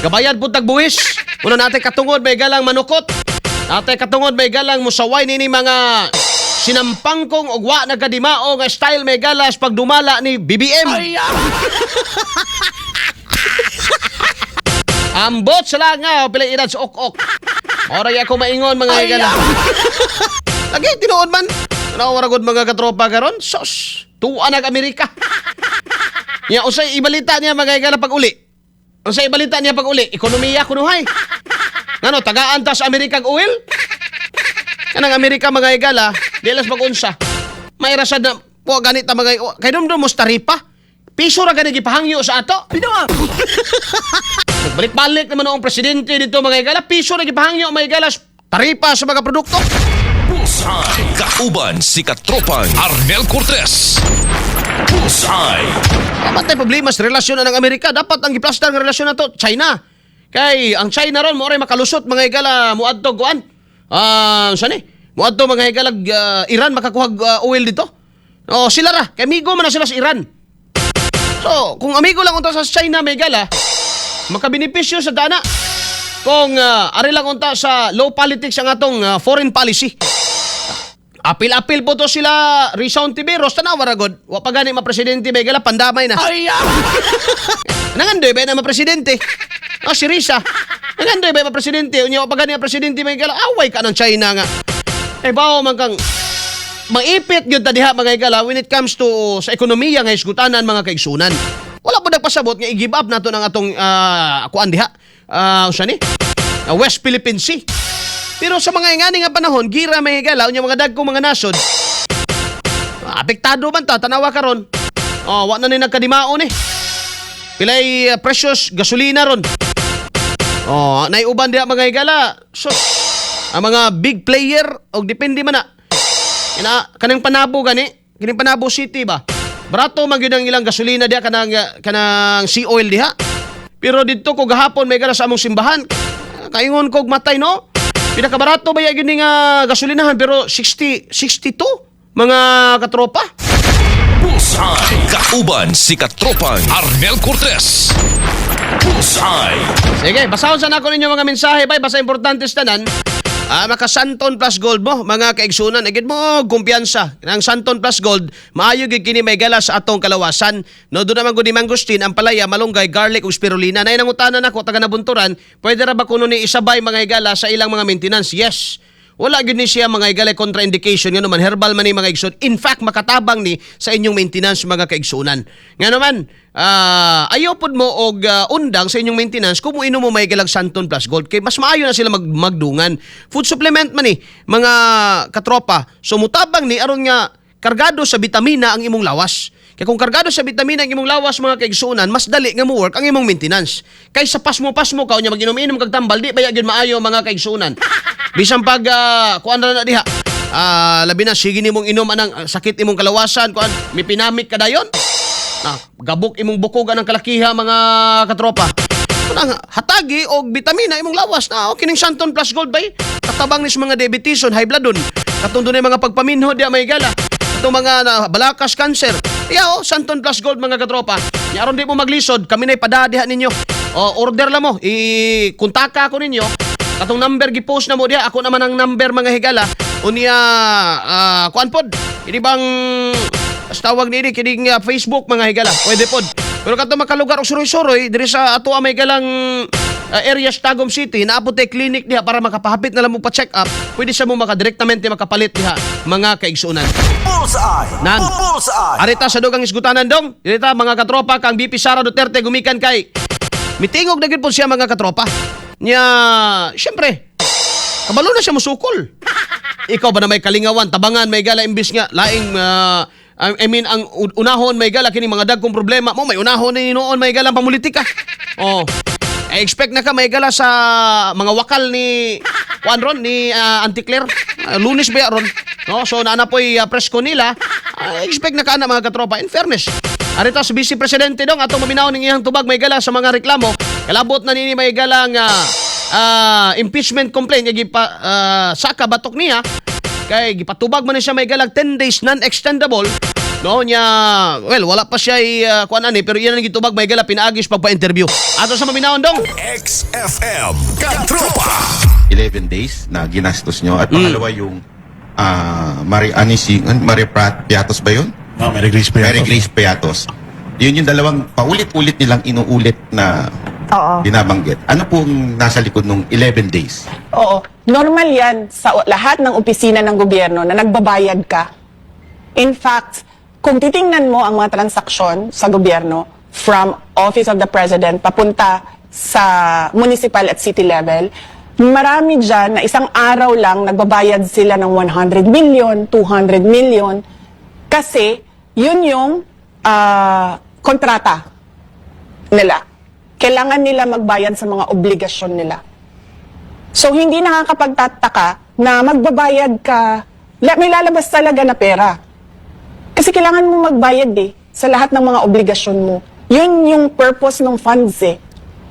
Gabayad po tagbuhis. Una natin katungod may galang manukot. Natin katungod may galang musaway nini mga sinampangkong ugwa nagkadimao nga style may galas pag dumala ni BBM. Ambot sila nga pila edad sa ok-ok. Oray ako maingon mga higala. Lagi tinuod man. Nawaragod mga katropa karon. Sos, tuwa nag-Amerika. Nya usay ibalita niya mga higala pag uli. Usay ibalita niya pag uli, ekonomiya kunuhay. Ngano tagaan ta sa American oil? Kanang Amerika mga higala, dilas pag-unsa. May rasad na po ganit mga kay dumdum mo taripa. Piso ra gani gipahangyo sa ato. Bitaw. Balik-balik naman ang presidente dito mga higala, piso ra gipahangyo mga higala taripa sa mga produkto. Bullseye. Kauban si Katropang Arnel Cortez. Bullseye. Dapat tayo problema sa relasyon ng Amerika. Dapat ang giplastar ng relasyon na to, China. Kay ang China ron, mo rin makalusot mga higala muadto kuan. Saan eh? Muadto mga higala Iran makakuha oil dito. O sila ra, kay amigo man na sila sa Iran. So, kung amigo lang unta sa China mga higala, makabenepisyo sa dana. Kung ari lang unta sa low politics ang atong foreign policy. Apil-apil po to sila Rizon Tiberos, tanawa ragod. Wa pa gani ma-presidente ba gala pandamay na. Nangandoy ba na ma-presidente? Si Risa. Nangandoy ba ma-presidente? Unya wa pa gani ma-presidente ba gala. Away ka ng China nga. Bao man kang maipit gyud ta diha mga higala when it comes to sa ekonomiya nga isgutanan mga kaigsunan. Wala po nagpasabot nga i-give up nato ng atong kuan diha. Usa ni? West Philippine Sea. Pero sa mga ingani nga panahon, gira may higala, unya mga dagkong mga nasod, apektado man ta, tanawa karon. Wa na ni nagkadimaon eh. Pilay precious gasolina ron. Naiuban diha mga higala. So, ang mga big player, og depende man na. Kanang Panabo gani, kining Panabo City ba? Barato man gyud ang ilang gasolina diha kanang sea oil diha. Pero didto ko gahapon may gala sa among simbahan. Kaingon kog matay no. Pinakabarato ba yun nga gasolinahan pero 62 mga katropa. Bullseye. Kauban si Katropang Arnel Cortez. Bullseye. Sige, basahon sana ako ninyo mga mensahe bay, basta importante sa tanan. Maka-Santon Plus Gold mo, mga kaigsunan. Agad mo, kumpiyansa. Ang Santon Plus Gold, maayo gid kini may gala sa atong kalawasan. No, doon naman gud ni mangustin, ang palaya, malunggay, garlic, ug spirulina. Nay nangutanan nako taga Nabunturan, pwede ra ba kuno ni isabay mga higala sa ilang mga maintenance? Yes. Wala gud ni siya mga higala contraindication ngano man herbal man ni mga igsoon. In fact, makatabang ni sa inyong maintenance mga kaigsunan. Ngano man, ayaw pod mo og undang sa inyong maintenance kung inom mo may galag Santon Plus Gold kay mas maayo na sila magdungan. Food supplement man ni mga katropa. So mutabang ni aron nga kargado sa bitamina ang imong lawas. Kaya kung kargado sa bitamina ang imong lawas mga kaigsunan, mas dali nga mo work ang imong maintenance. Kaysa pasmo-pasmo ka unya mag-inom-inom kag tambal, di baya gyud maayo mga kaigsunan. Bisan pag kuan na diha. Labi na sige nimong inom anang sakit imong kalawasan, kuan may pinamik ka dayon. Gabok imong bukogan ng kalakiha mga katropa. Kunang hatagi og bitamina imong lawas na kining Santon Plus Gold bay. Katabang ni sa mga diabeteson, high bloodon. Katong dunay mga pagpaminho diha may gala. Katong mga balakas cancer. Santon Plus Gold mga katropa. Aron di mo maglisod, kami na'y padadiha ninyo. Order lang mo, i-kuntaka ko ninyo. Katong number gi-post na mo diha, ako naman ang number mga higala. Unya kuan pod. Ini bang tawag ni kining Facebook mga higala. Pwede pod. Pero katong makalugar og suroy-suroy diri sa ato may galang area sa Tagum City, naapote clinic diha para makapahapit na lang mo pa-check up. Pwede siya mo makadirektamente makapalit diha mga kaigsunan. Bullseye. Bullseye. Arita sa dugang isgutanan dong. Arita mga katropa kang BP Sara Duterte gumikan kay mitingog na gid po siya mga katropa. Nya, syempre, kabalo na siya musukol. Ikaw ba na may kalingawan, tabangan may gala imbis nga laing ang unahon may gala kini mga dagkong problema mo may unahon ni noon may gala pamulitika. Expect na ka may gala sa mga wakal ni Juan Ron ni Auntie Claire. Lunes ba ron? No, so naana po'y presko nila. Expect na ka na mga katropa. In fairness, arito sa Vice Presidente dong atong maminaw ning iyang tubag may gala sa mga reklamo. Kalabot na nini may galang impeachment complaint saka batok niya kay gipatubag man siya may galang 10 days non-extendable No niya, well, wala pa siya kuan ani pero iyan ang gitubag may gala pinaagis pagpa-interview. Ato sa maminawon dong. XFM Katropa. 11 days na ginastos nyo. At pangalawa yung Marie Piatos ba yun? No, Mary Grace Piatos. Mary Grace Piatos. Yun yung dalawang paulit-ulit nilang inuulit na Oo. binabanggit. Ano pong nasa likod ng 11 days? Oo. Normal yan sa lahat ng opisina ng gobyerno na nagbabayad ka. In fact, kung titingnan mo ang mga transaksyon sa gobyerno from Office of the President papunta sa municipal at city level, marami dyan na isang araw lang nagbabayad sila ng 100 million, 200 million kasi yun yung kontrata nila. Kailangan nila magbayad sa mga obligasyon nila. So, hindi nakakapagtataka na magbabayad ka, may lalabas talaga na pera. Kasi kailangan mo magbayad sa lahat ng mga obligasyon mo. Yun yung purpose ng funds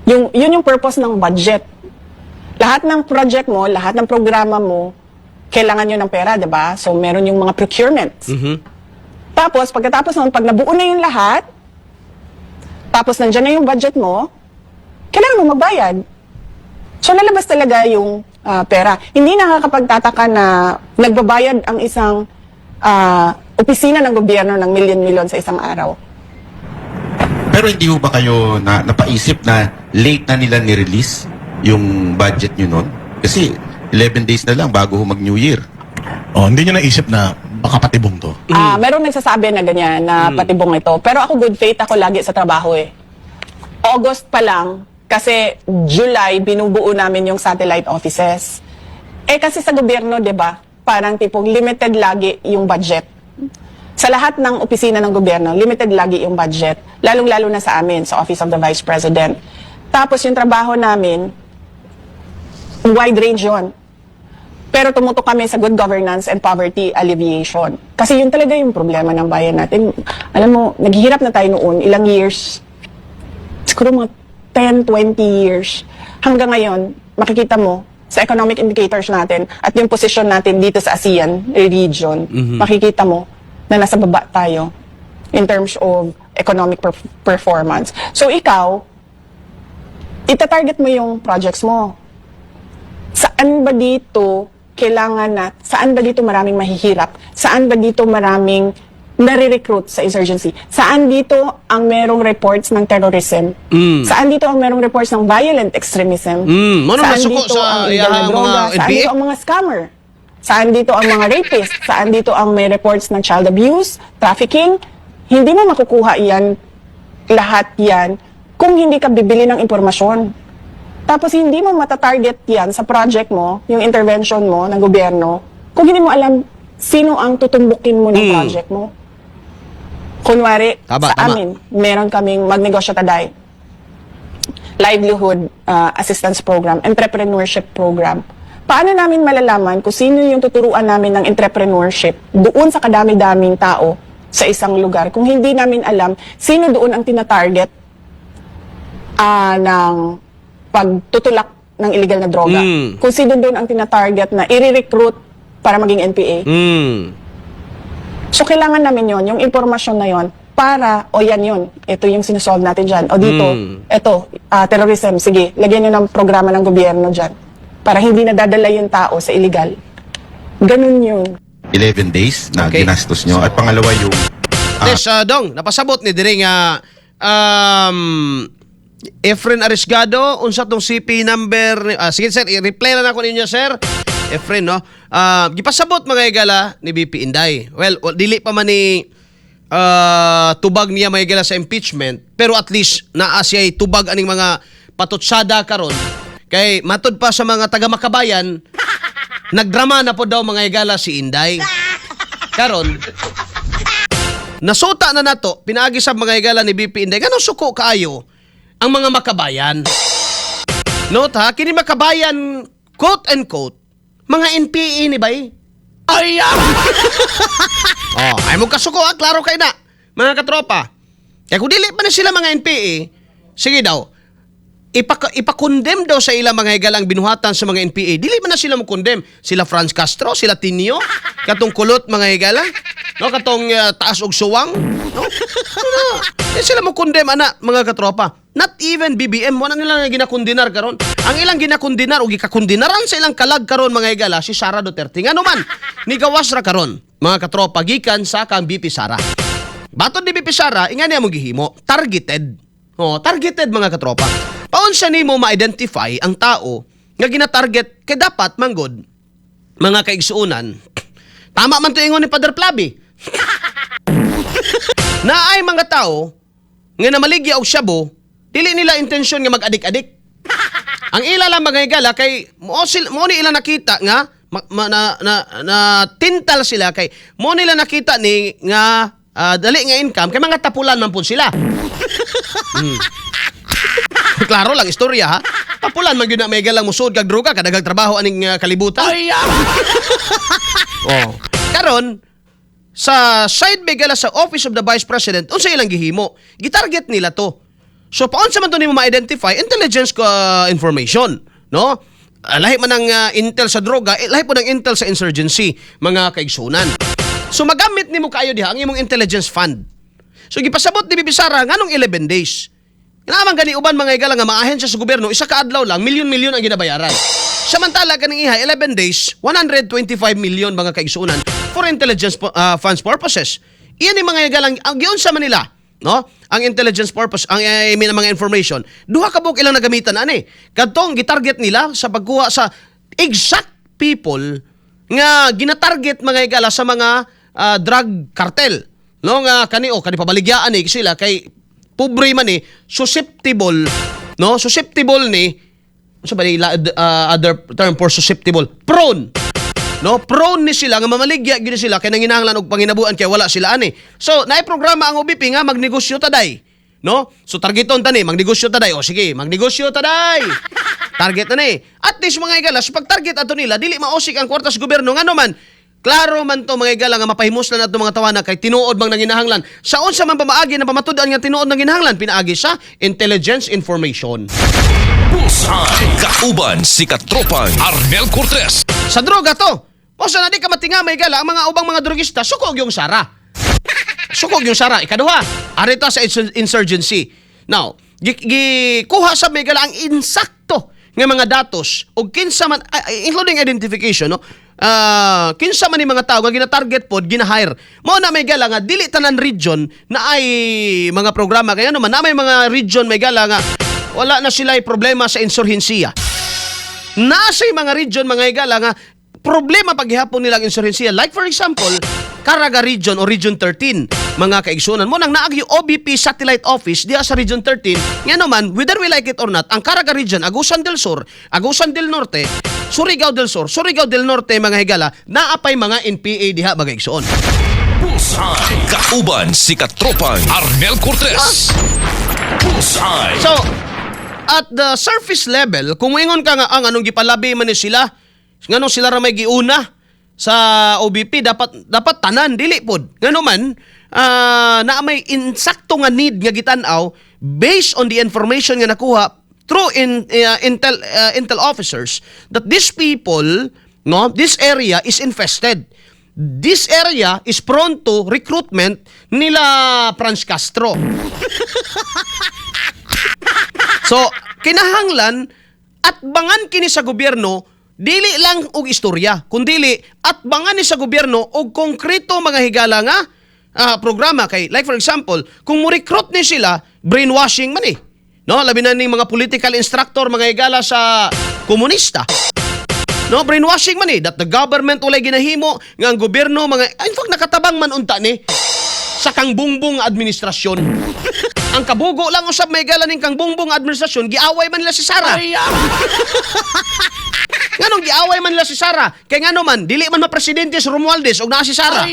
yun yung purpose ng budget. Lahat ng project mo, lahat ng programa mo, kailangan nyo ng pera, di ba? So, meron yung mga procurements. Tapos, pagkatapos nun, pag nabuo na yung lahat, tapos nandyan na yung budget mo, kailangan mo magbayad. So, lalabas talaga yung pera. Hindi nakakapagtataka na nagbabayad ang isang opisina ng gobyerno ng milyon-milyon sa isang araw. Pero hindi ho ba kayo napaisip na late na nila ni-release yung budget nyo nun? Kasi 11 days na lang bago ho mag-New Year. Oh, hindi nyo naisip na baka patibong to. Meron nagsasabi na ganyan, na patibong ito. Pero ako good faith ako lagi sa trabaho August pa lang, kasi July, binubuo namin yung satellite offices. Kasi sa gobyerno, di ba, parang tipong limited lagi yung budget. Sa lahat ng opisina ng gobyerno, limited lagi yung budget. Lalong-lalo na sa amin, sa Office of the Vice President. Tapos yung trabaho namin, wide range yun. Pero tumutok kami sa good governance and poverty alleviation. Kasi yun talaga yung problema ng bayan natin. Alam mo, naghihirap na tayo noon, ilang years, siguro mga 10, 20 years. Hanggang ngayon, makikita mo sa economic indicators natin at yung position natin dito sa ASEAN region, makikita mo na nasa baba tayo in terms of economic performance. So ikaw, itatarget mo yung projects mo. Saan ba dito kailangan na, saan ba dito maraming mahihirap? Saan ba dito maraming nare-recruit sa insurgency? Saan dito ang merong reports ng terrorism? Saan dito ang merong reports ng violent extremism? Saan dito ang illegal na droga? Saan dito ang mga scammer? Saan dito ang mga rapists? Saan dito ang may reports ng child abuse, trafficking? Hindi mo makukuha yan, lahat yan, kung hindi ka bibili ng impormasyon. Tapos hindi mo matatarget yan sa project mo, yung intervention mo ng gobyerno, kung hindi mo alam sino ang tutumbukin mo ng project mo. Kunwari, sa amin, meron kaming Magnegosyo Taday, livelihood assistance program, entrepreneurship program. Paano namin malalaman kung sino yung tuturuan namin ng entrepreneurship doon sa kadami-daming tao sa isang lugar kung hindi namin alam sino doon ang tinatarget ng pagtutulak ng illegal na droga. Kung sino doon ang tinatarget na i-recruit para maging NPA. So, kailangan namin yon, yung impormasyon na yon para, yan yun, ito yung sinusolve natin dyan. O dito, ito, terrorism, sige, lagyan nyo ng programa ng gobyerno dyan para hindi nadadala yung tao sa illegal. Ganun yun. 11 days na ginastos nyo. At pangalawa yung... Yes, Dong, napasabot ni Diri nga Efren Arisgado, unsa tong CP number, sige sir, i-reply na ako ninyo sir. Efren, no? Gipasabot mga igala ni BP Inday. Well, dili pa man ni tubag niya mga igala sa impeachment, pero at least naa siya tubag aning mga patutsada karon. Kay matod pa sa mga taga-Makabayan, nagdrama na po daw mga igala si Inday. Karon, nasuta na nato, pinaagi sa mga igala ni BP Inday, ganun suko kaayo ang mga Makabayan. Note ha, kini Makabayan, quote and quote, mga NPA ni bay. Ay! Ay mo kasuko ha, klaro kay na, mga katropa. Kaya kung dili pa na sila mga NPA, sige daw, ipakondem daw sa ilang mga higalang binuhatan sa mga NPA. Dili man na sila mo condemn. Sila Franz Castro, sila Tinio, katong kulot mga higala. No, katong taas og suwang. No? Sila mo condemn, ana, mga katropa. Not even BBM, wala nila nga ginakondinar karon. Ang ilang ginakondinar o gikakondinaran sa ilang kalag karon mga higala, si Sara Duterte. Nga naman, ni gawas ra karon, mga katropa, gikan sa kang BP Sara. Batod ni BP Sara, inga niya mong gihimo, targeted. Oh, targeted mga katropa. Paon siya nimo ma-identify ang tao nga gina-target kay dapat manggod mga kaigsuunan. Tama man to ingon ni Padre Plabi. Na ay mga tao nga namaligya og syabo, dili nila intensyon nga mag-adik-adik. Ang ila lang mga higala kay mo ni ila nakita nga na tintal sila kay mo nila nakita ni nga dali nga income kay mga tapulan man pud sila. Klaro lang istorya ha. Tapulan man gyud na may galang musud kag droga kadagang trabaho aning kalibutan. Oh. Karon sa side begala sa Office of the Vice President, unsa ilang gihimo? Gitarget nila to. So paon sa man to nimo ma-identify intelligence information, no? Lahi man ang intel sa droga, lahi po ng intel sa insurgency, mga kaigsunan. So magamit nimo kayo diha ang imong intelligence fund. So gipasabot ni Bibi Sara nganong 11 days. Naman gani uban mga igala nga maahen siya sa gobyerno, isa ka adlaw lang, milyon-milyon ang ginabayaran. Samantala kaning iha 11 days, 125 million mga kaigsunan for intelligence funds purposes. Iyan yung mga igalang ang giun sa Manila, no? Ang intelligence purpose, ang mga information. Duha ka buok ilang nagamitan ani. Kadtong gitarget nila sa pagkuha sa exact people nga ginatarget mga igala sa mga drug cartel. No nga kani pabaligyaan ni sila kay pobre man susceptible, no? Susceptible ni sa other term for susceptible, prone. No, prone ni sila nga mamaligya gyud sila kay nanginahanglan og panginabuan kay wala sila ani. So, naay programa ang OBP nga magnegosyo taday. No? So targeton tani, magnegosyo taday. O sige, magnegosyo taday. Target na ni. At least mga igalas, pag target ato nila, dili maosik ang kwartas gobyerno ngano man. Klaro man to mga igala nga mapahimuslan nato mga tawana kay tinuod bang nanginahanglan. Sa unsa man pamaagi na pamatud-an nga tinuod nanginahanglan pinaagi sa intelligence information. Bullseye. Kauban si Katropang Arnel Cortez. Sa droga to. O sa di ka matinga may gala ang mga ubang mga drogista sukog yung Sara. Sukog yung Sara ikaduha. Ari to sa insurgency. Now, gikuha sa may gala ang insakto nga mga datos o kinsa man including identification no. Kinsa man ni mga tao nga gina-target pod gina-hire. Mao na may gala nga dili tanan region na ay mga programa kaya naman na may mga region may gala nga wala na sila problema sa insurhensiya. Nasa mga region mga igala nga problema paghihapon nilang insurhensiya. Like for example, Caraga Region o Region 13, mga kaigsunan mo nang naagi OBP Satellite Office diya sa Region 13. Nga naman, whether we like it or not, ang Caraga Region, Agusan del Sur, Agusan del Norte, Surigao del Sur, Surigao del Norte, mga higala, naapay mga NPA diha mga kaigsuon. Bullseye. Kauban si Katropang Arnel Cortez. Bullseye. So, at the surface level, kung ingon ka nga ang anong gipalabi man ni sila, nganong sila ra may giuna sa OBP dapat tanan dili pod. Ngano man na may insakto nga need nga gitan-aw based on the information nga nakuha through intel officers that these people, no, this area is infested. This area is prone to recruitment nila Franz Castro. So, kinahanglan at bangan kini sa gobyerno dili lang og istorya, kundili at bangan ni sa gobyerno og konkreto mga higala nga programa kay like for example, kung mo recruit ni sila, brainwashing man no, labi na ning mga political instructor mga higala sa komunista. No, brainwashing man that the government walay ginahimo nga ang gobyerno mga in fact nakatabang man unta ni sa kang bungbong administrasyon. Ang kabugo lang usab may gala ning kang bungbong administrasyon, giaway man nila si Sara. Nganong giaway man nila si Sara? Kay ngano man dili man ma-presidente si Romualdez og naa si Sara.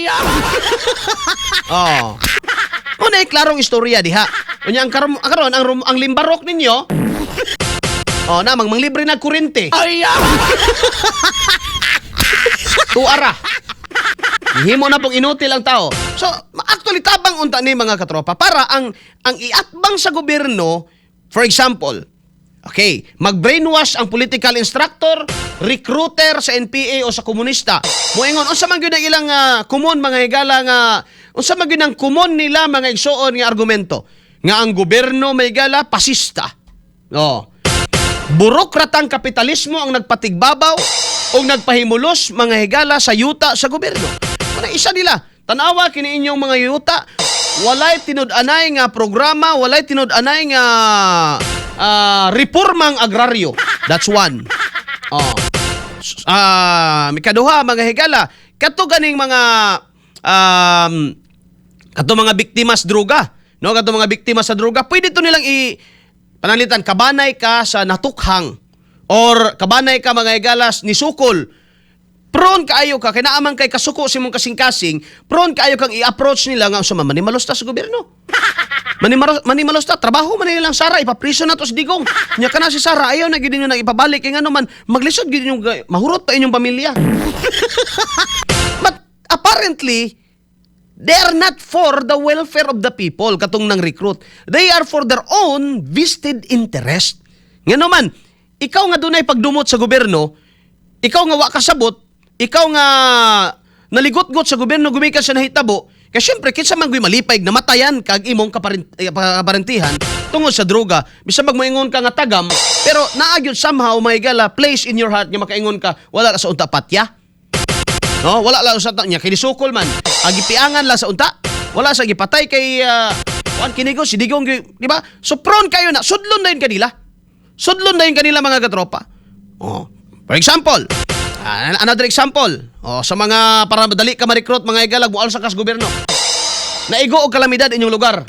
Oh. Una klarong istorya diha. Unya ang karon ang limbarok ninyo. Oh, namang manglibre na kuryente. Tuara. Himo na pong inutil ang tao. So, actually tabang unta ni mga katropa para ang iatbang sa gobyerno, for example, Okay, mag-brainwash ang political instructor, recruiter sa NPA o sa komunista. Moingon unsa man gyud ang ilang common mga higala nga unsa man gyud ang common nila mga igsuon nga argumento nga ang gobyerno may higala pasista. Oh. Burokratang kapitalismo ang nagpatigbabaw o nagpahimulos mga higala sa yuta sa gobyerno. Ano isa nila? Tanawa kini inyong mga yuta, walay tinud-anay nga programa, walay tinud-anay nga reformang agraryo. That's one. Oh. Mikaduha mga higala, kato ganing mga kato mga biktima sa droga, no? Kato mga biktima sa droga, pwede to nilang panalitan, kabanay ka sa natukhang or kabanay ka mga higalas ni sukol. Prone kaayo ka, kinaamang kay kasuko si mong kasing-kasing, prone kaayo kang i-approach nila nga sa manimalos ta sa gobyerno. Manimalos ta, trabaho man nilang Sara, ipapriso na to sa digong. Nya ka na si Sara, ayaw na gid ninyo nang ipabalik, kaya nga naman, maglisod gid ninyo, mahurot pa inyong pamilya. But apparently, they are not for the welfare of the people, katong nang recruit. They are for their own vested interest. Nga naman, ikaw nga dunay pagdumot sa gobyerno, ikaw nga wa kasabot, ikaw nga naligot-got sa gobyerno, gumikan sa nahitabo, kaya syempre, kinsa man guy malipay, namatayan kag imong kaparentihan tungod sa droga. Bisa magmoingon ka nga tagam, pero naagyon somehow, may gala, place in your heart, nga makaingon ka, wala ka sa unta patya. No, wala lang sa niya kinisukol man. Agipiangan lang sa unta. Wala sa gipatay kay kuan kinigo si digong, di ba? So prone kayo na sudlon na yun kanila. Sudlon na yun kanila mga katropa. Oh, for example, another example. Oh, sa mga para madali ka ma-recruit mga igalag bual sa kas gobyerno. Naigo og kalamidad inyong lugar.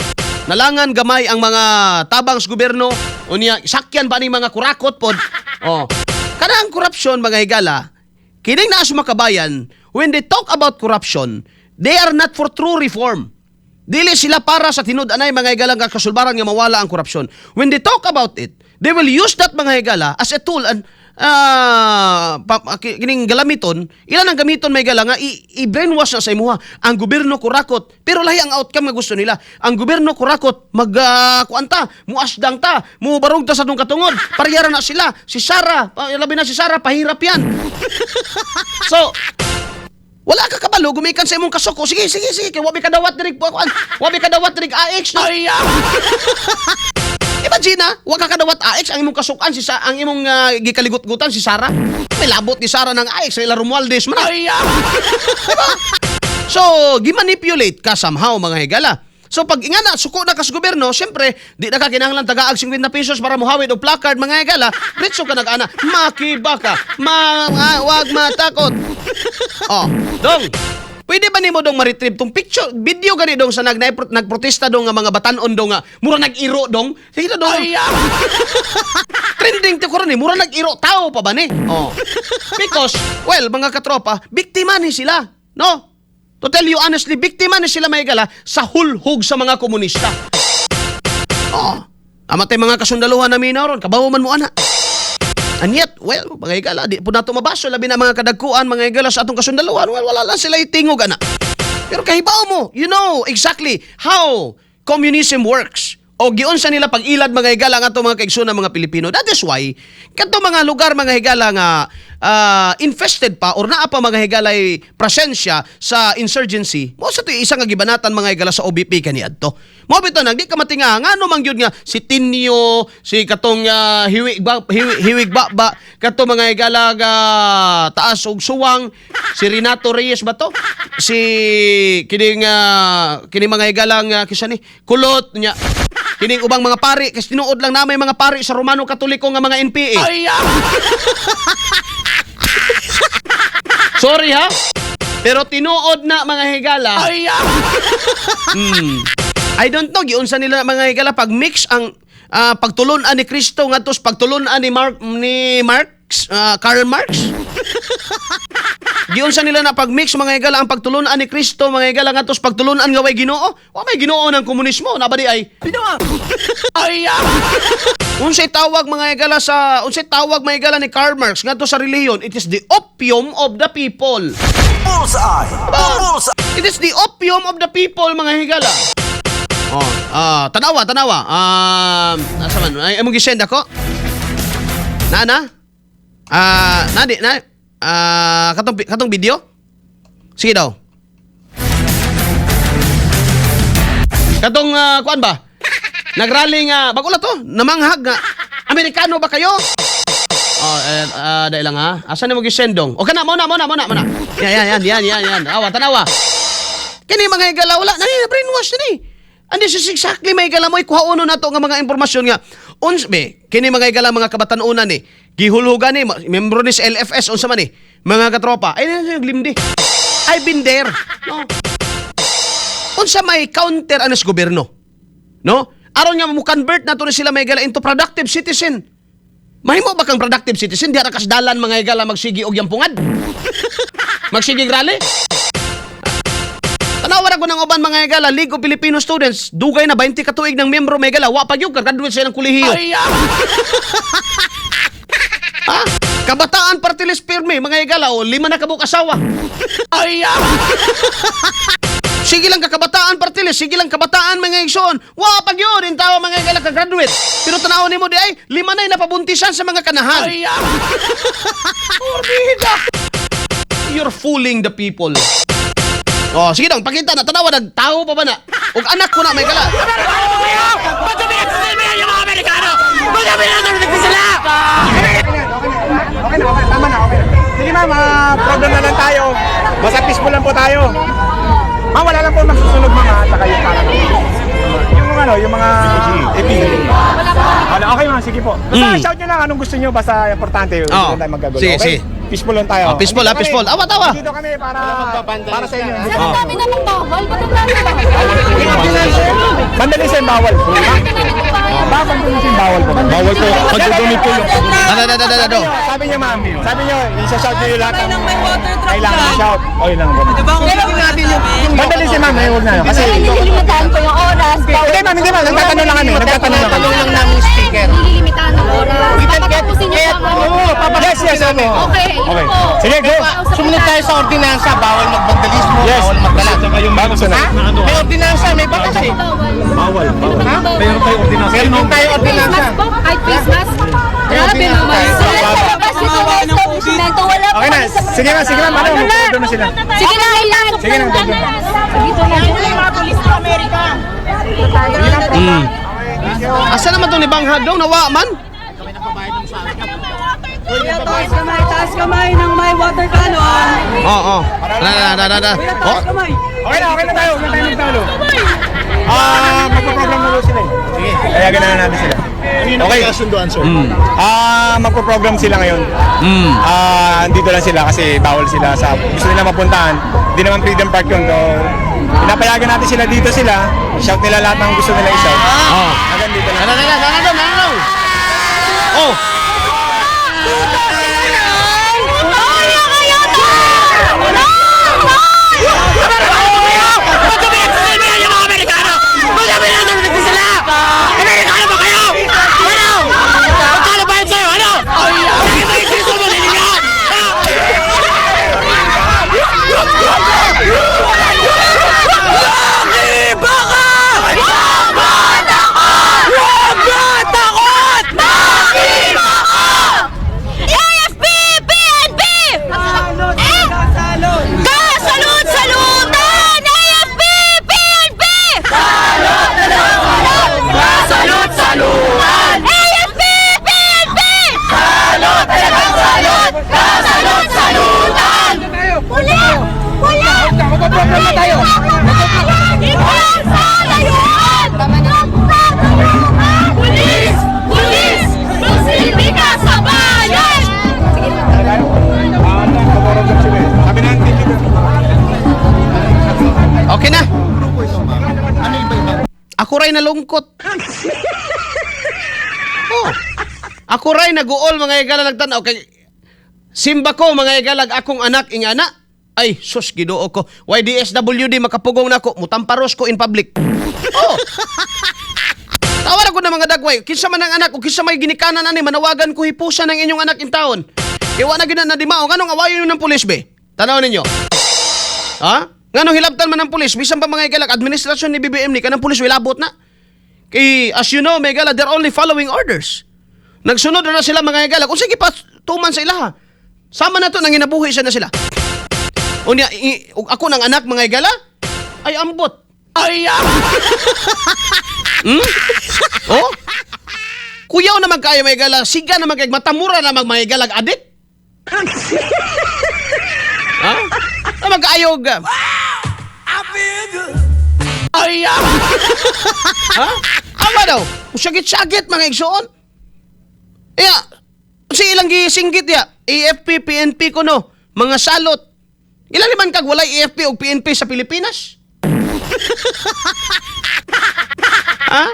Nalangan gamay ang mga tabang sa gobyerno unya sakyan ba ni mga kurakot pod. Oh. Kanang korupsyon mga higala, kining naa sa makabayan, when they talk about corruption, they are not for true reform. Dili sila para sa tinud-anay mga higala nga kasulbaran nga mawala ang korupsyon. When they talk about it, they will use that mga higala as a tool and kining galamiton, ilan ang gamiton may gala nga i-brainwash na sa imuha. Ang gobyerno kurakot, pero lahi ang outcome nga gusto nila. Ang gobyerno kurakot, kuanta, muasdang ta, mubarog ta sa tong katungod, pariyara na sila. Si Sara, labi na si Sara, pahirap yan. So, wala ka kabalo, gumikan sa imong kasuko. Sige, kaya wabi kadawat dirig AX, no? Imagine wa ka kadawat AX ang imong kasukan ang imong gikaligut-gutan si Sara. May labot ni Sara ng AX sa ila Romualdez man. Diba? So, gimanipulate ka somehow mga higala. So pag ingana suko na ka sa gobyerno, syempre di na ka kinahanglan tagaag 50 pesos para muhawid og placard mga higala. Diretso ka nag-ana, makibaka, wag matakot. Oh, dong. Pwede ba nimo dong ma-retrieve tong picture, video gani dong sa nagprotesta dong nga mga batan-on dong nga mura nag-iro dong. Sige dong. Trending to karon ni mura nag-iro tao pa ba ni? Oh. Because well, mga katropa, biktima ni sila, no? To tell you honestly, biktima ni sila may gala sa hulhog sa mga komunista. Oh. Amatay mga kasundaluhan na minaron, kabawo man mo ana. And yet, well, mga higala, di po nato mabaso, labi na mga kadagkuan, mga higala sa atong kasundaluhan, well, wala lang sila itingog, ana. Pero kahibaw mo, you know exactly how communism works. O giun sa nila pag-ilad mga higala nga itong mga kaigsunan mga Pilipino. That is why, kato mga lugar mga higala nga infested pa or naa pa mga higalay presensya sa insurgency, mo sa ito isang gibanatan mga higala sa OBP kaniadto. Mo bito nang di ka matinga nga ano mang yun nga si Tinio, si katong hiwig ba kato mga higala nga taas og suwang, si Renato Reyes ba to? Si kining mga higala nga kisa ni kulot nya kining ubang mga pari kasi tinuod lang na may mga pari sa Romano Katoliko nga mga NPA. Sorry ha. Pero tinuod na mga higala. I don't know giunsa nila mga higala pag mix ang pagtulon-an ni Kristo ngadto sa pagtulon-an ni Karl Marx. Giunsa nila na pag-mix mga higala ang pagtulon-an ni Kristo mga higala ngadto sa pagtulon-an nga way Ginoo. Wa may Ginoo ng komunismo na ba di ay? Unsay tawag mga higala ni Karl Marx ngadto sa relihiyon, it is the opium of the people. Bullseye! Bullseye! It is the opium of the people mga higala. Oh, tanawa. Asa man? Ay, among gisend ako. Katong video? Sige daw. Katong kuan ba? Nagrally nga bagula to, namanghag nga. Amerikano ba kayo? Dahil lang ha. Asa ni mo gisendong? O kana mo na. Yan. Awa tanawa. Kini mga igala wala na ni brainwash na ni. And this is exactly may igala mo ikuhauno nato nga mga impormasyon nga. Unsbe, kini mga igala mga kabatan-unan ni. Gihulugan ni membro ni sa LFS unsa man ni. Mga katropa. Ay na yung glimdi. I've been there. No. Unsa may counter anas gobyerno. No? Aron nga mo convert nato ni sila mga igala into productive citizen. Mahimo ba kang productive citizen? Di ara kasdalan mga igala magsigi og yampungad. Magsigi rally. Tanawa ko ng uban mga igala, League of Filipino Students, dugay na 20 katuig ng miyembro mga igala, wa pa gyud graduate sila ng kolehiyo. Ha? Kabataan Party List pirmi mga igala, o 5 na kabuk asawa. Sige lang kakabataan Party List, sige lang kabataan mga igsoon. Wa pa gyud in tawo mga igala ka-graduate. Pero tanaw nimo di ay 5 na napabuntisan sa mga kanahan. You're fooling the people. Oh, sige dong, pakita na tanawa nagtaho pa ba na? Ug anak ko na may gala. Okay, tama na, okay. Sige ma'am, problem na lang tayo. Basta peaceful lang po tayo. Ma'am, wala lang po masusunog mga at saka yung parang yung mga okay ma'am, sige po. Basta shout nyo lang anong gusto nyo, basta importante hindi tayo magkagulo. Sige. Peaceful lang tayo. Peaceful. Awa tawa. Dito kami para sa inyo. Ang dami namang bawal, ba't ang dami bawal? Vandalism bawal. Vandalism bawal po. Bawal po. Pagdudumi po yung Sabi niya ma'am, isa-shout nyo yung lahat ng kailangan i-shout. Okay lang po. Vandalism ma'am, huwag na yun. Kasi Nililimitahan ko yung oras. Hindi ma'am, nagtatanong lang kami. Nagtatanong lang namin speaker. Nililimitahan ng oras. Papatapusin niyo sa mga. Yes, okay. Okay, yun po. Sige, go. Sumunod tayo sa ordinansa, bawal magvandalismo, bawal magdala. Bago sunod. May ordinansa, may batas eh. Bawal. Meron tayo ordinansa. Meron tayo ordinansa. Face mask po? Kahit face mask? Grabe naman. Okay na. Sige ma'am. Ano? Magpapagod na sila. Sige na, ilan. Sige na, dito. Dito na. Asa naman tong libanghag daw nawa man? Taas kamay ng may water cannon. Oo. Okay na tayo. Huwag na tayo magtalo. Magpa-program na daw sila eh. Sige. Kaya ganahan natin sila. Okay. Magpa-program sila ngayon. Dito lang sila kasi bawal sila sa gusto nila mapuntahan. Hindi naman Freedom Park yun. So, pinapayagan natin sila dito sila. Shout nila lahat ng gusto nila i-shout. Hanggang dito lang. Oh. Okay na. Ako ray nalungkot. Ako ray naguol mga igala nagtanaw kay simba ko mga igalag akong anak ingana. Ay, sus Ginoo ko. Why DSWD makapugong nako, mutamparos ko in public. Tawag ako na mga dagway. Kinsa man ang anak o kinsa may ginikanan ani manawagan ko hipusan ng inyong anak in taon. Kaya wala na na dimao nganong awayon ng pulis be. Tanaw ninyo. Ha? Nganong hilabtan man ng pulis bisan pa mga igalag administrasyon ni BBM ni kanang pulis wilabot na. Kay as you know, mga igala, they're only following orders. Nagsunod na sila mga igala. Kung sige pa, tuman sa ilaha. Sama na to, nang inabuhi siya na sila. Unya, ako ng anak mga igala, ay ambot. Ay, Oh? Kuyaw naman kayo mga igala, siga naman kayo, matamura naman mga igala, adik. Ha? Naman kayo, ay, ha? Ama daw, usagit-sagit mga igsoon. Iya, si ilang gisinggit ya, AFP, PNP ko no, mga salot. Ilan liman kag walay AFP o PNP sa Pilipinas? Ha?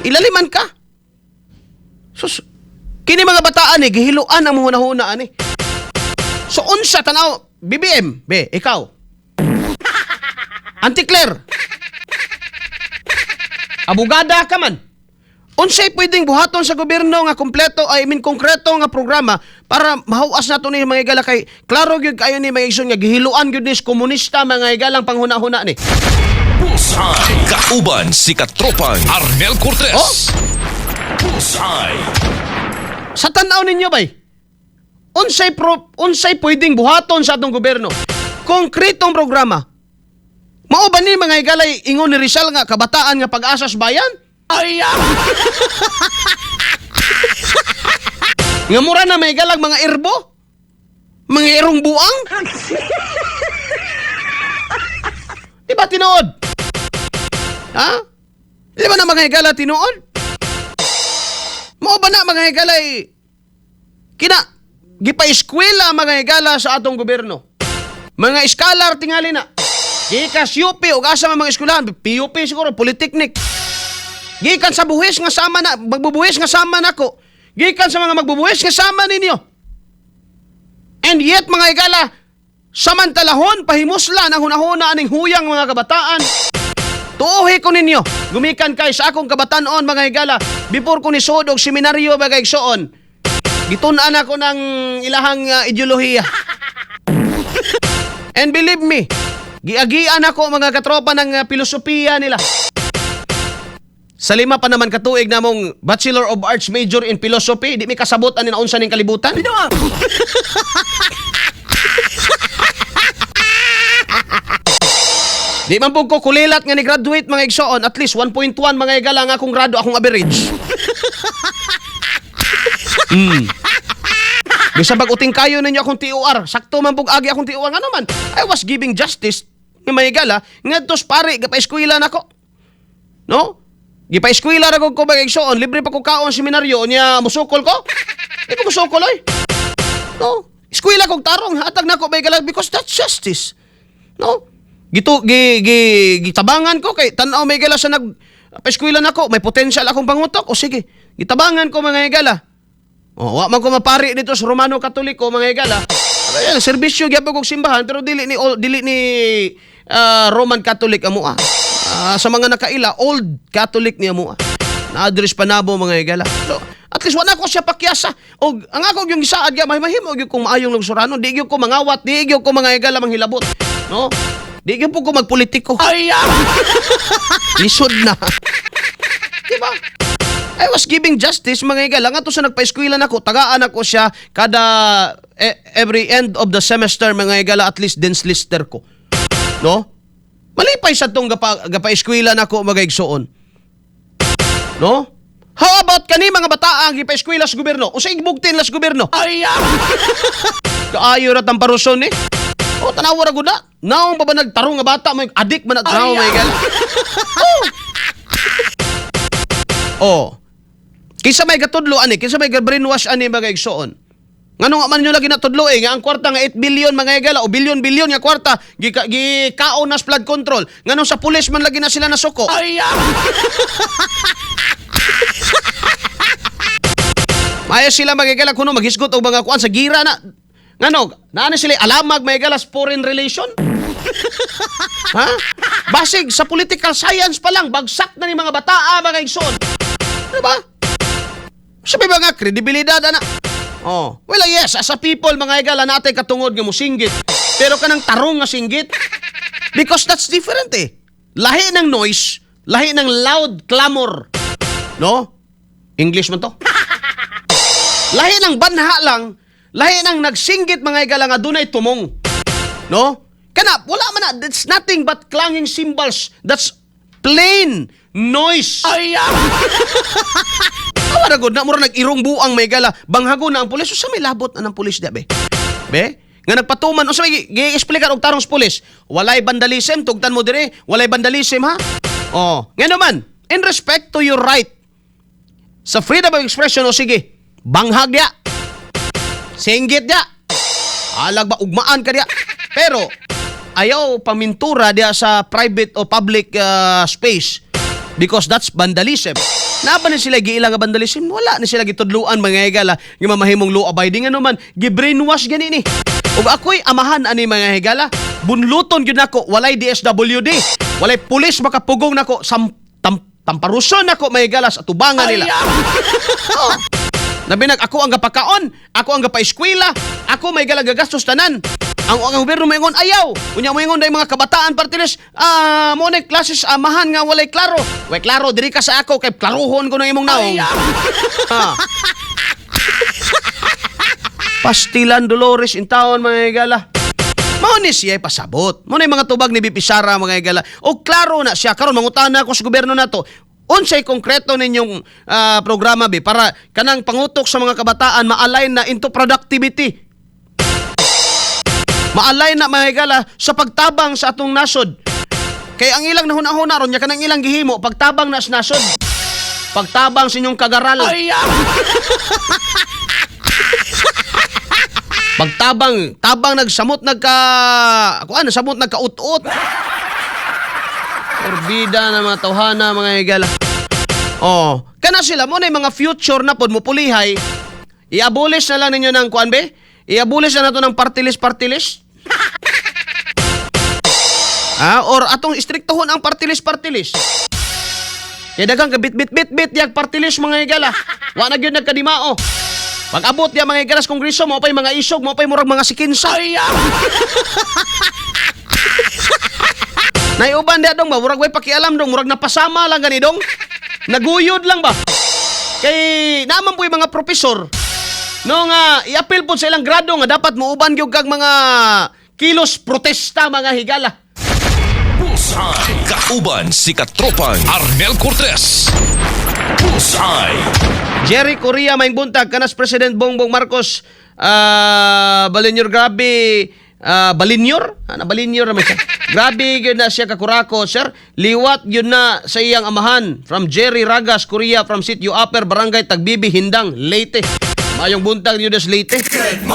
Ilan liman ka? Sus, kini mga bataan gihiluan ang hunahunaan So unsa tanaw, BBM, be, ikaw. Auntie Claire. Abogada ka man. Unsay pwedeng buhaton sa gobyerno nga kompleto konkreto nga programa para mahawas nato ni mga igala kay klaro gyud kayo ni mga igsoon nga gihiluan gyud ni komunista mga igalang panghuna-huna ni. Bullseye. Kauban si Katropang Arnel Cortez. Bullseye. Sa tanaw ninyo bay. Unsay pwedeng buhaton sa atong gobyerno? Konkretong programa. Mao ba ni mga igalay ingon ni Rizal nga kabataan nga pag-asa sa bayan? Ay, nga mura na may galang mga erbo? Mga erong buang? Di ba tinuod? Ha? Di ba na mga higala tinuod? Mo ba na mga higalay gipa-eskwela mga higala sa atong gobyerno? Mga scholar tingali na. Gikas UP o asa mga eskwelahan, PUP siguro, Polytechnic. Gikan sa buhis nga sama na, magbubuhis nga sama nako. Gikan sa mga magbubuhis nga sama ninyo. And yet mga igala, samantalahon pahimuslan ang hunahuna aning huyang mga kabataan. Tuohi ko ninyo, gumikan kay sa akong kabatanon mga igala, before ko ni sodog seminaryo mga igsoon. Gitun-an ako ng ilahang ideolohiya. And believe me, giagian ako mga katropa ng filosofiya nila. Sa 5 pa naman katuig na mong Bachelor of Arts major in Philosophy, di may kasabot ani na unsa ning kalibutan. Di man po ko kulilat nga ni graduate mga igsoon, at least 1.1 mga igala nga akong grado akong average. Bisa baguting kayo ninyo akong TOR, sakto man pug agi akong TOR nga naman. I was giving justice nga mga igala, ngadtos pare gapa-eskwela nako. No? Gipa-eskwela ra ko mga igsoon, libre pa ko kaon seminaryo niya musukol ko. Di ko musukol oy. No? Eskwela kog tarong hatag nako mga igala because that's justice. No? Gitabangan ko kay tan-aw may igala sa nag-eskwela nako, may potential akong pangutok. O sige, gitabangan ko mga igala. O, wa man ko mapari dito sa Romano Katoliko mga igala. Ayan, serbisyo gyapon kog simbahan pero dili ni Roman Catholic amo sa mga nakaila, Old Catholic niya mo. Na-address pa nabo mga igala. So, at least wala ko siya pakyasa. O, ang ako yung isaad niya, mahimahim, o yung kung maayong lugsurano, di yung ko mangawat, di yung ko mga igala manghilabot. No? Di yung po ko magpolitiko. Ay, lisod na. Diba? I was giving justice mga igala. Nga to sa nagpa-eskwela na ko, tagaan ako siya kada every end of the semester mga igala, at least dance lister ko. No? Malipay sa itong gapa-eskwela na ko magigsoon. No? How about kani mga bataang gipa-eskwela sa gobyerno? O sa igbugtin las gobyerno? Ay, kaayo rat ang paruson O, tanawa ra gud na. Naong pa ba nagtarong nga bata, may adik man nagtarong mga igala. Oh. Kisa may gatudlo ani, kisa may brainwash ani mga igsoon. Ngano nga man nyo lagi natudlo nga ang kwarta nga 8 billion mga igala o bilyon-bilyon nga kwarta gikaon nas flood control. Ngano sa pulis man lagi na sila nasuko. Ay, Maya sila mga igala kuno maghisgot og mga kuan sa gira na. Ngano, naani sila alamag mga igala sa foreign relation? Ha? Basig sa political science pa lang bagsak na ni mga bataa mga igsoon. Diba? Sabi ba nga kredibilidad ana? Oh, well, yes, as a people, mga igala natin katungod nga mo singgit. Pero kanang tarong nga singgit. Because that's different Lahi ng noise, lahi ng loud clamor. No? English man to? Lahi ng banha lang, lahi ng nagsinggit mga higala nga dunay tumong. No? Kana, wala man na. It's nothing but clanging cymbals. That's plain noise. Ay, Tawa na gud na mura nag-irong buang may gala. Banghago na ang pulis. So, sa may labot na ng pulis diya, be? Be? Nga nagpatuman. O sa may gi-explican og tarong sa pulis. Walay vandalism. Tugtan mo dire. Walay vandalism, ha? Oh. Nga naman, in respect to your right sa freedom of expression, o sige, banghag diya. Singgit diya. Alag ba, ugmaan ka diya. Pero, ayaw pamintura diya sa private o public space because that's vandalism. Napa ni sila giilang nga vandalism? Wala ni sila gitudluan mga higala nga mamahimong law abiding ano man gi-brainwash gani ni. Ug ako'y amahan ani mga higala, bunluton gyud nako walay DSWD, walay pulis makapugong nako tamparuson nako mga higala sa tubangan nila. Oh. Nabinag ako ang gapakaon, ako ang gapaeskwela, ako may gagastos tanan. Ang gobyerno moingon ayaw. Unya moingon day mga kabataan partiles, mo na classes amahan nga walay klaro. Way klaro diri ka sa ako kay klaruhon ko na imong naong. Pastilan Dolores in taon mga higala. Mao ni siya pasabot. Mo na mga tubag ni BP Sara mga higala. O klaro na siya karon mangutana ko sa gobyerno nato. Unsay konkreto ninyong programa bi para kanang pangutok sa mga kabataan ma-align na into productivity. Ma-align na mga higala sa pagtabang sa atong nasod. Kay ang ilang nahuna-huna ron nya kanang ilang gihimo pagtabang na sa nasod. Pagtabang sa inyong kagaral. Tabang nagsamot samot nagkaut-ut. Orbida na mga tawhana mga higala. Oh, kana sila mo na mga future na pod mo pulihay. I-abolish na lang ninyo ng kuan be? I-abolish na nato ng party list. Or atong istriktohon ang party list. Kaya dagang ka bit yag party list mga higala. Wa na gyud nagkadimao. Pag abot ya mga higala sa kongreso mo pay mga isog, mo pay murag mga sikinsa. Naiuban dia dong ba? Murag way pakialam dong, murag napasama lang gani dong. Naguyod lang ba? Kay naman po yung mga profesor no nga i-appeal po sa ilang grado nga dapat muuban gyud kag mga kilos protesta mga higala. Bullseye. Kauban si Katropang Arnel Cortez. Bullseye. Jerry Correa maing buntag kanas President Bongbong Marcos Balinyor grabe Balinyor? Balinyor naman siya. Grabe yun na siya kakurako, sir. Liwat yun na sa iyang amahan. From Jerry Ragas, Korea, from Sitio Upper, Barangay Tagbibi, Hindang, Leyte. Mayong buntag niyo des Leyte. Good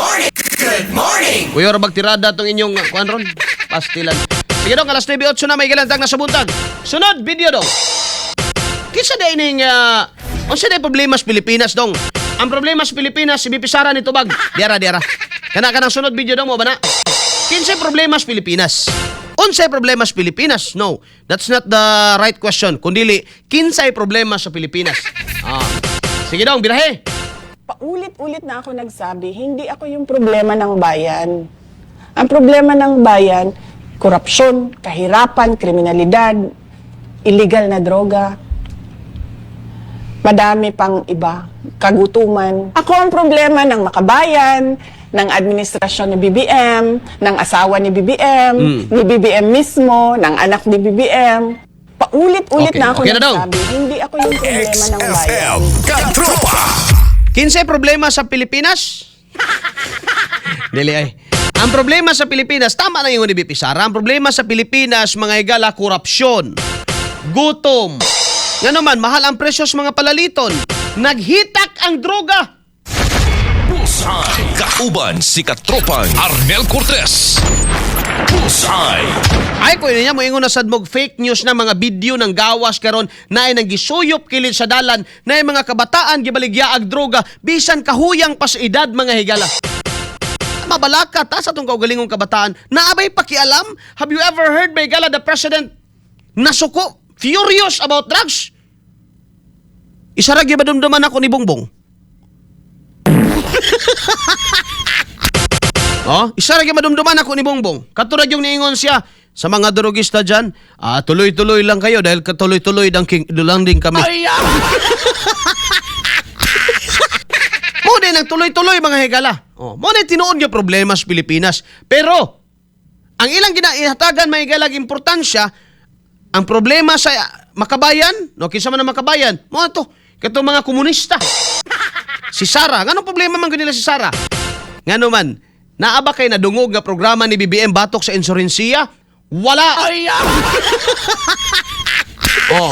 morning! Kuya, magtirada tong inyong kuan ron. Pastilan. Sige dong, alas 9:08 na may galantag na sa buntag. Sunod, video dong. Kisa da ining, unsa da problema sa Pilipinas dong? Ang problema sa Pilipinas, si BP Sara ni Tubag. Diara. Kanang sunod video dong mo ba na? Kinsay problema sa Pilipinas? Unsay problema sa Pilipinas? No, that's not the right question. Kundili, kinsay problema sa Pilipinas? Sige dong, birahe. Paulit-ulit na ako nagsabi, hindi ako yung problema ng bayan. Ang problema ng bayan, korupsyon, kahirapan, kriminalidad, illegal na droga, madami pang iba, kagutuman. Ako ang problema ng makabayan, ng administrasyon ni BBM, ng asawa ni BBM, ni BBM mismo, ng anak ni BBM. Paulit-ulit na ako nagsabi, hindi ako yung problema ng bayan. Katropa. Kinsay problema sa Pilipinas? Dili ay. Ang problema sa Pilipinas, tama na yung ni BP Sara, ang problema sa Pilipinas, mga higala, korupsyon, gutom, nga naman, mahal ang presyo sa mga palaliton, naghitak ang droga. Bullseye. Kauban si Katropang Arnel Cortez. Bullseye. Ay ko niya mo ingon na sadmog fake news na mga video ng gawas karon na ay nanggisuyop kilid sa dalan na ay mga kabataan gibaligya ag droga bisan kahuyang pas edad mga higala. Mabalaka ta sa tong kaugalingong kabataan naabay pakialam. Have you ever heard by higala the president nasuko furious about drugs? Isarag ba dumduman ako ni Bongbong? Isarag ba dumduman ako ni Bongbong? Katulad yung niingon siya sa mga drogista dyan, tuloy-tuloy lang kayo dahil katuloy-tuloy lang din kami. Mo din ang tuloy-tuloy mga higala. Mo na tinuod nga problema sa Pilipinas. Pero ang ilang ginahatagan mga higala importansya, ang problema sa makabayan, no, kinsa man ang makabayan, mo to, katong mga komunista. Si Sara, nganong problema man nila si Sara? Ngano man, naaba kay nadungog nga programa ni BBM batok sa insurensiya? Wala. Oh.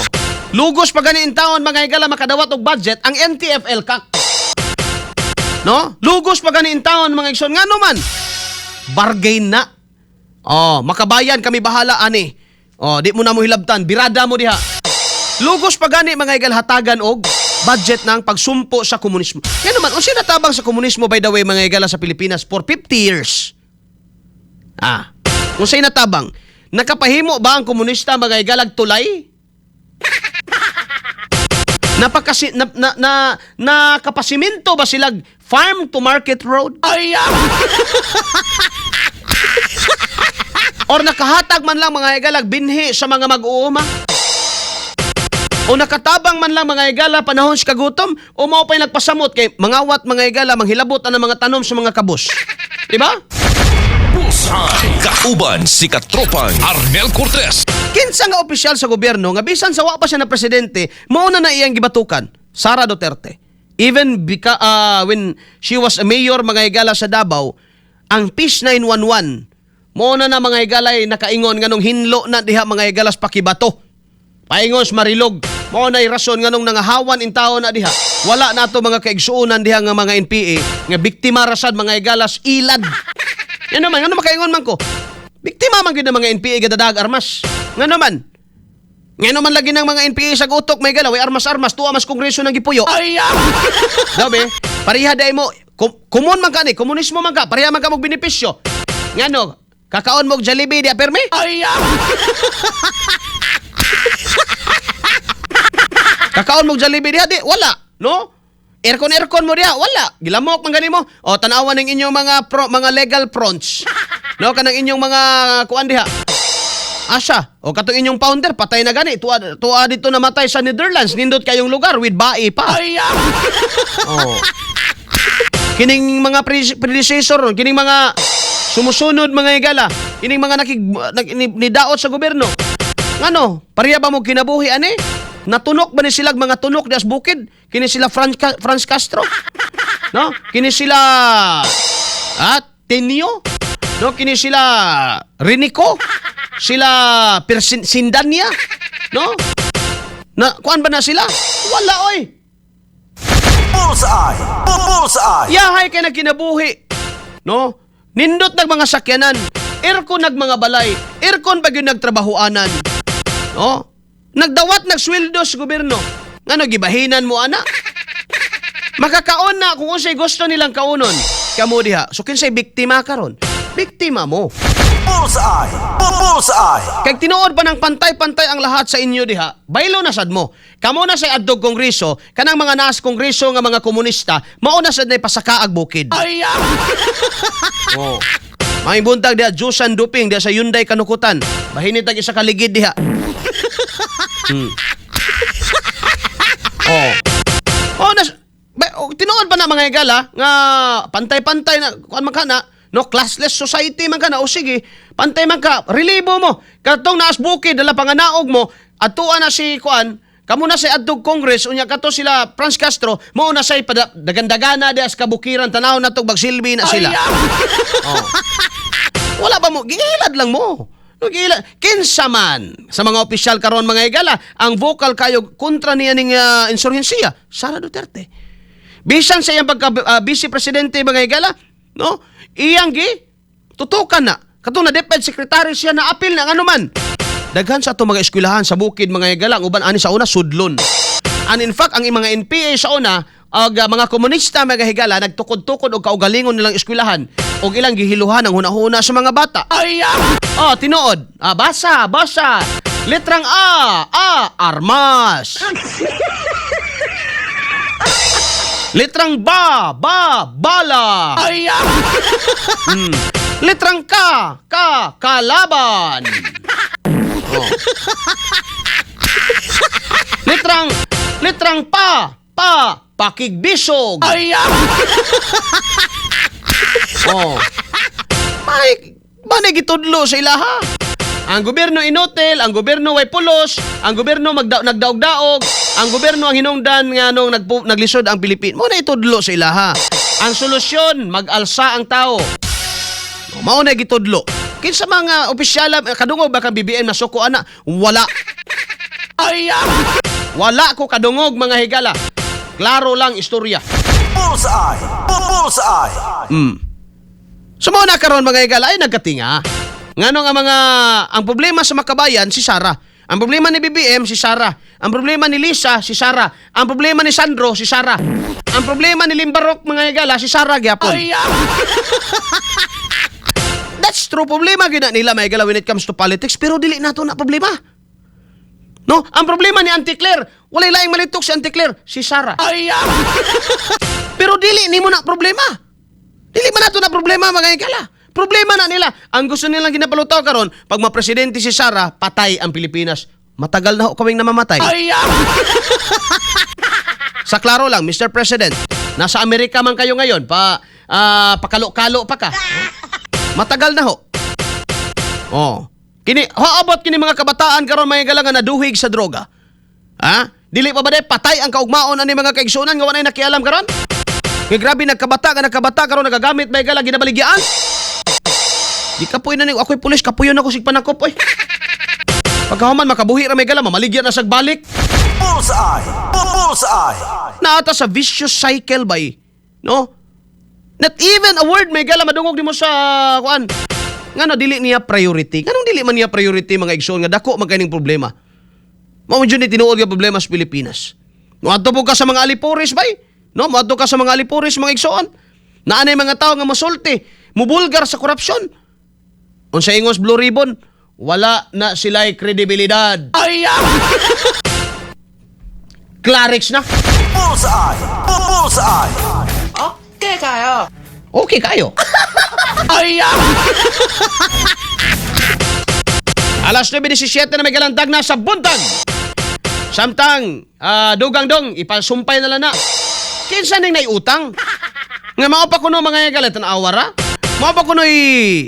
Lugos pa gani in taon mga higala makadawat og budget ang NTFL kak. No? Lugos pa gani in taon mga igsoon ngano man. Bargain na. Oh, makabayan kami bahala ani. Oh, di mo na mo hilabtan, birada mo diha. Lugos pa gani mga higala hatagan og budget ng pagsumpo sa komunismo. Yan naman, unsay natabang sa komunismo by the way mga higala sa Pilipinas for 50 years. Unsay natabang? Nakapahimo ba ang komunista mga higala tulay? Nakapasiminto ba silag farm to market road? Or nakahatag man lang mga higala binhi sa mga mag-uuma? O nakatabang man lang mga higala panahon sa kagutom? O mao pa'y nagpasamot kay mangawat mga higala manghilabot ang mga tanom sa mga kabus? Diba? Bullseye. Kauban si Katropang Arnel Cortez. Kinsa nga opisyal sa gobyerno nga bisan sa wa pa siya na presidente, mao na iyang gibatukan, Sara Duterte. Even when she was a mayor mga higala sa Davao, ang Peace 911, mao na mga higala ay nakaingon nganong hinlo na diha mga higala sa pakibato. Paingon sa Marilog, mao na rason nganong nangahawan in taon na diha. Wala nato mga kaigsuonan diha nga mga NPA nga biktima rasad mga higalas ilad. Yan naman, ano makaingon man ko? Biktima man gid ng mga NPA gadadag armas. Nga naman. Nga naman lagi ng mga NPA sa gutok may galaw, armas-armas, tuwa mas kongreso ng gipuyo. Dabe, pareha day mo, kumon man ka ni, komunismo man ka, pareha man ka mong benepisyo. Nga no, kakaon mo og Jollibee di aperme? Kakaon mo og Jollibee di, wala, no? Aircon mo diha, wala. Gilamok man gani mo. O tanawan ning inyong mga legal fronts. No, kanang inyong mga kuan diha. Asa, o katong inyong founder patay na gani. Tuwa dito namatay sa Netherlands, nindot kayong lugar with bae pa. Oh. Kining mga predecessor, kining mga sumusunod mga higala, kining mga nidaot sa gobyerno. Ngano, pareha ba mo kinabuhi ani? Natunok ba ni sila mga tunok dias bukid? Kini sila Franz Castro? No? Kini sila Tenio? No? Kini sila Rinico? Sila Sindania? No? Kuan ba na sila? Wala oy. Bullseye! Bullseye! Yahay kay nagkinabuhi. No? Nindot nag mga sakyanan. Aircon nag mga balay. Aircon ba yun nagtrabahoanan? No? Nagdawat, nagsweldo sa gobyerno. Ngano, gibahinan mo, ana? Makakaon na kung unsay gusto nilang kaunon. Kamo diha. So, kinsay biktima karon? Biktima mo. Bullseye! Bullseye! Kaya tinuod pa ng pantay-pantay ang lahat sa inyo diha, baylo na sad mo. Kamo na sa adtog kongreso, kanang mga naas kongreso nga mga komunista, mao na sad na pasakaag bukid. Oh. May buntag diha, Jusan Duping diha sa Hyundai Kanukutan. Bahinit tag isa kaligid diha. Tinuod pa na mga higala nga pantay-pantay na kuan man kana, no, classless society man kana, o sige, pantay man ka, relibo mo. Katong naas bukid dala panganaog mo, atuan na si kuan, kamo na sa adtog Congress, unya kato sila Franz Castro, mao na say dagandagana dias kabukiran tanaw na tog bagsilbi na sila. Oh. Wala ba mo, gilad lang mo. Kinsa man sa mga opisyal karon mga higala ang vocal kayo kontra niya ning insurhensiya, Sara Duterte. Bisan sa iyang vice presidente mga higala, no? Iyang tutukan na. Katong na Deputy Secretary siya na apil na ano man. Daghan sa ato mga eskwelahan sa bukid mga higala, uban ani sa una sudlon. And in fact ang mga NPA sa una mga komunista mga higala nagtukod-tukod og kaugalingon nilang eskwelahan og ilang gihiluhan ang hunahuna sa mga bata. Oh, tinuod. Basa. Letrang A, armas. Letrang bala. Letrang K, kalaban. Oh. Letrang pakigbisog. Oh. Manay gitudlo sa ilaha. Ang gobyerno inotel, ang gobyerno way pulos, ang gobyerno nagdaog-daog, ang gobyerno ang hinungdan nga nung naglisod ang Pilipinas. Mo na itudlo sa ilaha. Ang solusyon, mag-alsa ang tao. Mao na gitudlo. Kinsa mga opisyal kadungog ba ka BBM na suko ana? Wala. Wala ko kadungog mga higala. Klaro lang istorya. Bullseye. Bullseye. Sumo na karon mga higala ay nagkatinga. Ngano nga ang problema sa makabayan si Sara. Ang problema ni BBM si Sara. Ang problema ni Lisa si Sara. Ang problema ni Sandro si Sara. Ang problema ni Limbarok mga higala si Sara gyapon. That's true. Problema gina nila mga higala when it comes to politics pero dili nato na problema. No, ang problema ni Auntie Claire, walay laing malitok si Auntie Claire, si Sara. Pero dili nimo na problema. Dili man nato na problema mga higala. Problema na nila. Ang gusto nilang ginapalutaw karon, pag mapresidente si Sara, patay ang Pilipinas. Matagal na ho kaming namamatay. Sa klaro lang, Mr. President, nasa Amerika man kayo ngayon, pakalo-kalo pa ka. Matagal na ho. Oh. Haabot kini mga kabataan karon mga higala nga naduhig sa droga. Ha? Dili pa ba day patay ang kaugmaon ani mga kaigsunan nga walay nakialam karon? Kay grabe nagkabata karon nagagamit mga higala ginabaligyan. Di kapoy na ni ako'y pulis, kapuyon ako sig panakop oy. Pagkahuman makabuhi ra may gala, mamaligyan na sagbalik. Bullseye. Bullseye. Naata sa vicious cycle ba no? Not even a word may gala madungog di mo sa kuan. Ngano dili niya priority? Kanong dili man niya priority mga igsoon nga dako man kayning problema. Mao jud ni tinuod nga problema sa Pilipinas. Moadto po ka sa mga alipuris bay? No, moadto ka sa mga alipuris mga igsoon. Naanay mga tao nga mosulti, mubulgar sa korupsyon. Unsa ingos Blue Ribbon, wala na sila'y kredibilidad. Clarix na. Bullseye. Bullseye. Okay kayo. Okay kayo. Alas 9:17 na may galandag na sa buntag. Samtang dugang-dong ipasumpay na lang na. Kinsa ning naiutang? Nga mao pa kuno mga galatan awara? Mao pa kuno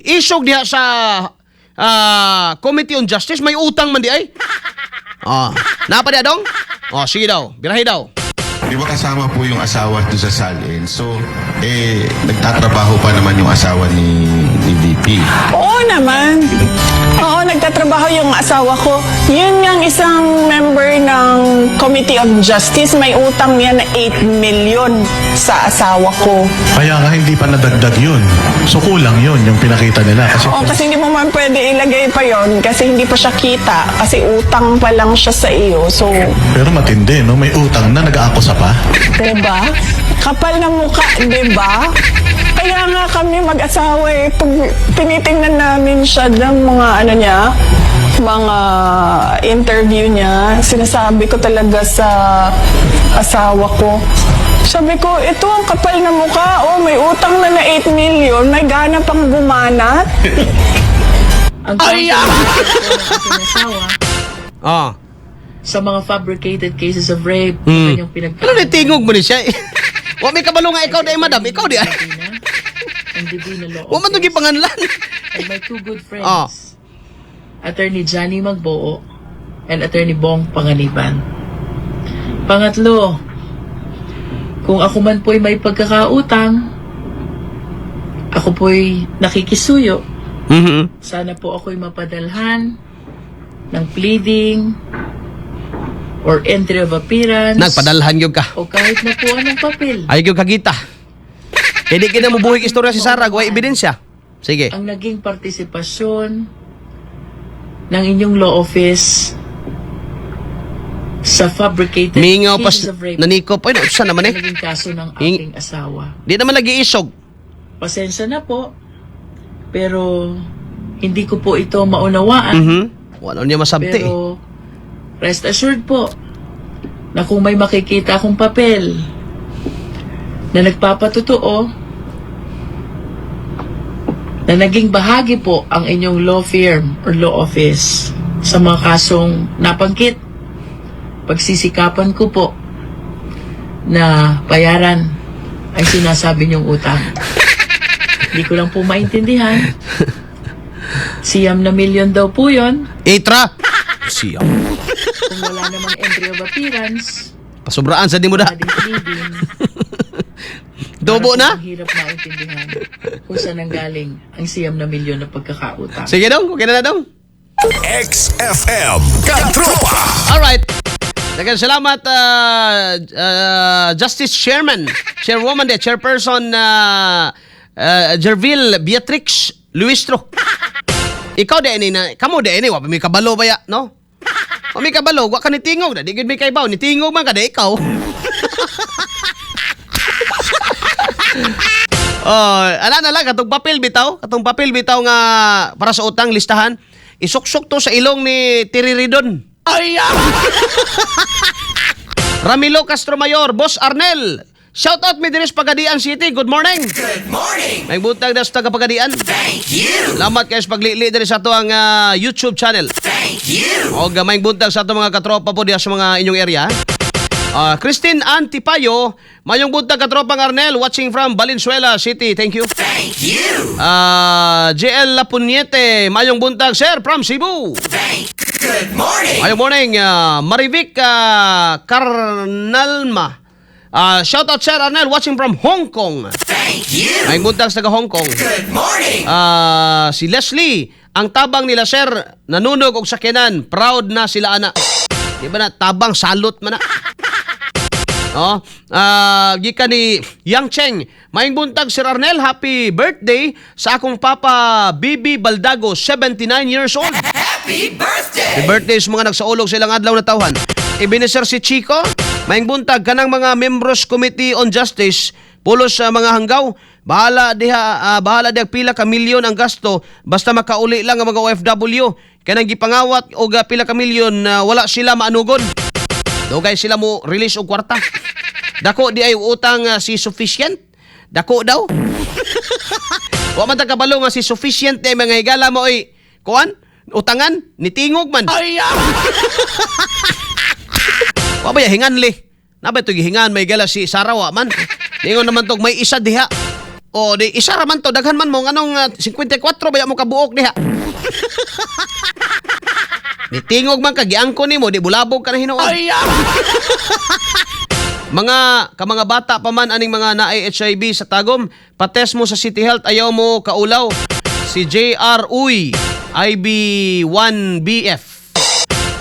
isog diha sa Committee on Justice, may utang man di ay. Napa diha dong? Sige daw, birahi daw. Di ba kasama po yung asawa doon sa Salin? So, nagtatrabaho pa naman yung asawa ni VP. Oo naman. Oo, nagtatrabaho yung asawa ko. Yun yung isang member ng Committee of Justice. May utang niya na 8 million sa asawa ko. Kaya nga hindi pa nadagdag yun. So kulang yun yung pinakita nila. Kasi hindi mo man pwede ilagay pa yon kasi hindi pa siya kita. Kasi utang pa lang siya sa iyo. So, Pero matindi, no? May utang na, nag-aakusa pa. diba? Kapal na mukha, diba? Kaya nga kami mag-asawa pag tinitingnan namin siya ng mga mga interview niya, sinasabi ko talaga sa asawa ko. Sabi ko, ito ang kapal na mukha, may utang na 8 million, may gana pang gumanat. Ang asawa sa mga fabricated cases of rape, kanyang Ano ni tingog mo ni siya? Wa may kabalo nga ikaw di madam, ikaw di ay. and Divina Law Wa man to Office, gipanganlan. and my two good friends, Attorney Johnny Magboo and Attorney Bong Panganiban. Pangatlo, kung ako man po'y may pagkakautang, ako po'y nakikisuyo, sana po ako'y mapadalhan ng pleading or entry of appearance Nagpadalhan gyud ka. o kahit na po anong papel. Ay gyud kagita. Hindi kina mo buhig istorya si Sara, wa ebidensya. Sige. Ang naging partisipasyon ng inyong law office sa fabricated Mingaw pas cases of rape naniko pa no sa naman na naging kaso ng Hing- aking asawa. Di naman lagi isog. Pasensya na po, pero hindi ko po ito maunawaan. Wala niya masabti. Pero rest assured po na kung may makikita akong papel na nagpapatotoo na naging bahagi po ang inyong law firm or law office sa mga kasong napangkit, pagsisikapan ko po na bayaran ang sinasabi niyong utang. Hindi ko lang po maintindihan. Siyam na milyon daw po yun. Itra! Siyam. Kung wala namang entry of appearance, Pasubraan sa di mo na. mading-leading. Tubo na? Ang hirap maintindihan kung saan ang galing ang siyam na milyon na pagkakautang. Sige dong, okay na dong. XFM Katropa. Alright. Daghang salamat, Justice Chairwoman, Chairperson Jerville Beatrix Luistro. Ikaw kamo wa pa may kabalo ba ya, no? O may kabalo, wa ka ni tingog na, di gid may kaibaw, ni tingog man kada ikaw. Oh, ana na lang katong papel bitaw nga para sa utang listahan. Isuksok to sa ilong ni Tiriridon. Ramilo Castro Mayor, Boss Arnel. Shout out mi diris Pagadian City. Good morning. Good morning. May butag na sa taga Pagadian. Thank you. Salamat kayo sa paglili diri sa ato ang YouTube channel. Thank you. O gamay buntag sa ato mga katropa po diya sa mga inyong area. Christine Antipayo, mayong buntag katropang Arnel, watching from Valenzuela City. Thank you. Thank you. JL Lapuniete, mayong buntag sir from Cebu. Good morning. Mayong morning, Marivic Carnalma. Shout out sir Arnel, watching from Hong Kong. Thank you. Mayong buntag sa taga Hong Kong. Good morning. Si Leslie, ang tabang nila sir, nanunog og sakyanan, proud na sila ana. Di ba na tabang salot man na. Oh, gikan ni Yang Cheng, maing buntag Sir Arnel, happy birthday sa akong papa Bibi Baldago, 79 years old. Happy birthday. Happy birthday sa mga nagsaulog sa ilang adlaw na tawhan. Ibineser si Chico, maing buntag kanang mga members Committee on Justice, pulos sa mga hanggaw, bahala diha pila ka milyon ang gasto basta makauli lang ang mga OFW. Kanang gipangawat og pila ka milyon wala sila maanugon. Dugay sila mo release og kwarta. Dako di ay utang si sufficient. Dako daw. Wa man ta kabalo nga si sufficient mga higala mo ay kuan utangan ni tingog man. Wa ba ya hinganli? Nabay to gihingan may gala si Sarawa man. Ingon naman tog may isa diha. O di isa ra man to daghan man mo nganong 54 ba mo kabuok diha. Ni tingog man kagiangko nimo di bulabog ka na hinuon. Mga bata pa man aning mga naay HIV sa tagom, pates mo sa City Health ayaw mo kaulaw. Si JR Uy IB1BF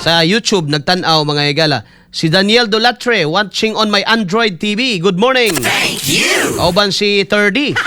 sa YouTube nagtan-aw mga higala. Si Daniel Dolatre watching on my Android TV. Good morning. Thank you. Kauban si 30.